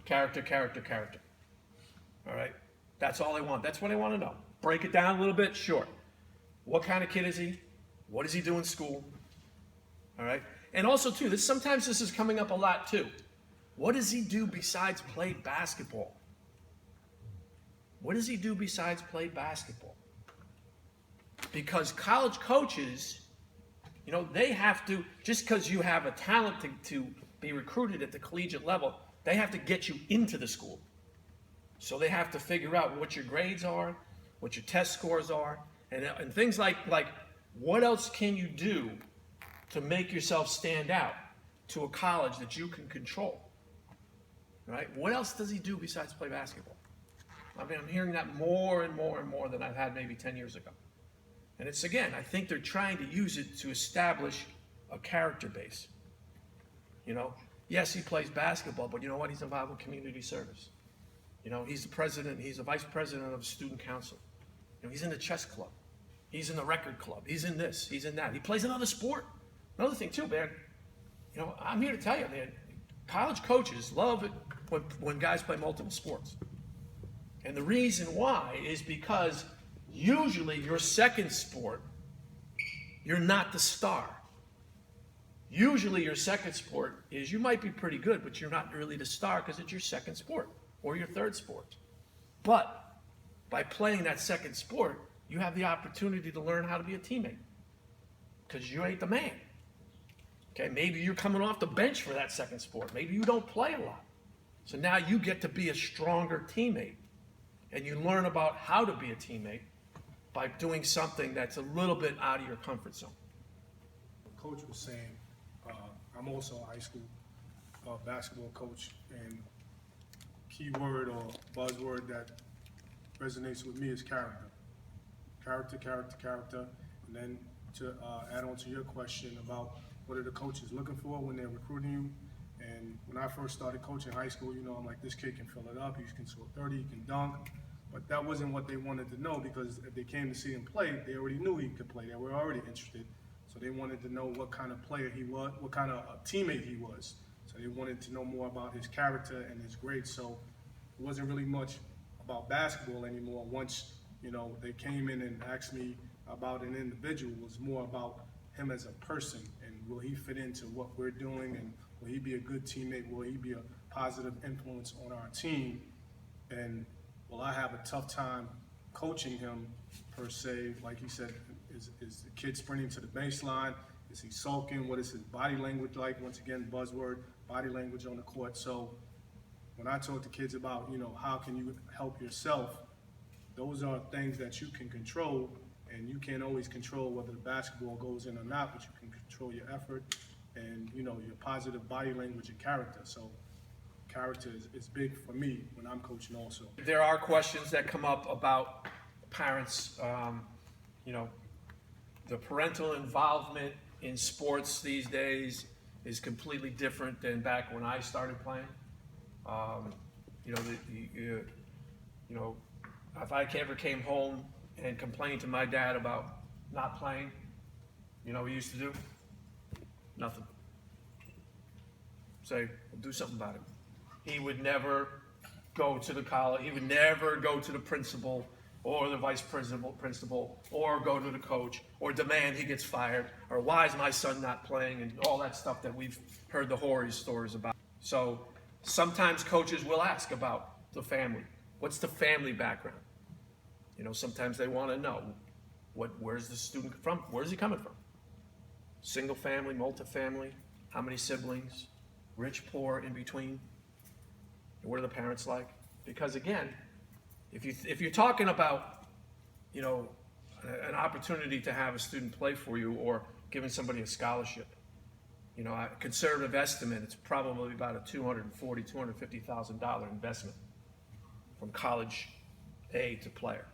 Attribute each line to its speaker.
Speaker 1: Character, character, character. All right? That's all they want. That's what they want to know. Break it down a little bit, sure. What kind of kid is he? What does he do in school? All right? And also, too, sometimes this is coming up a lot, too. What does he do besides play basketball? What does he do besides play basketball? Because college coaches, they have to, just because you have a talent to be recruited at the collegiate level, they have to get you into the school. So they have to figure out what your grades are, what your test scores are, and things like what else can you do to make yourself stand out to a college that you can control, right? What else does he do besides play basketball? I mean, I'm hearing that more and more and more than I've had maybe 10 years ago. And it's, again, I think they're trying to use it to establish a character base. Yes, he plays basketball, but you know what? He's involved in community service. He's the president, he's the vice president of student council. He's in the chess club. He's in the record club. He's in this, he's in that. He plays another sport. Another thing too, man, I'm here to tell you, man, college coaches love it when guys play multiple sports. And the reason why is because usually your second sport, you're not the star. Usually your second sport is you might be pretty good, but you're not really the star because it's your second sport or your third sport. But by playing that second sport, you have the opportunity to learn how to be a teammate because you ain't the man. Okay, maybe you're coming off the bench for that second sport. Maybe you don't play a lot. So now you get to be a stronger teammate. And you learn about how to be a teammate by doing something that's a little bit out of your comfort zone.
Speaker 2: Coach was saying, I'm also a high school basketball coach, and key word or buzzword that resonates with me is character. Character, character, character. And then to add on to your question about what are the coaches looking for when they're recruiting you. And when I first started coaching high school, I'm like, this kid can fill it up, he can score 30, he can dunk. But that wasn't what they wanted to know, because if they came to see him play, they already knew he could play. They were already interested. So they wanted to know what kind of player he was, what kind of teammate he was. So they wanted to know more about his character and his grades. So it wasn't really much about basketball anymore. Once, they came in and asked me about an individual, it was more about him as a person, and will he fit into what we're doing, and will he be a good teammate? Will he be a positive influence on our team? And will I have a tough time coaching him, per se? Like he said, is the kid sprinting to the baseline? Is he sulking? What is his body language like? Once again, buzzword, body language on the court. So when I talk to kids about, how can you help yourself, those are things that you can control, and you can't always control whether the basketball goes in or not, but you can control your effort and, your positive body language and character. So character is big for me when I'm coaching also.
Speaker 1: There are questions that come up about parents, the parental involvement in sports these days is completely different than back when I started playing. If I ever came home and complained to my dad about not playing, what he used to do? Nothing. Say, well, do something about it. He would never go to the college, he would never go to the principal or the vice principal or go to the coach or demand he gets fired or why is my son not playing and all that stuff that we've heard the horror stories about. So sometimes coaches will ask about the family. What's the family background? Sometimes they want to know where's the student from? Where's he coming from? Single family, multifamily, how many siblings, rich, poor, in between? What are the parents like? Because again, if you're talking about, an opportunity to have a student play for you or giving somebody a scholarship, a conservative estimate, it's probably about a $250,000 investment from college A to player.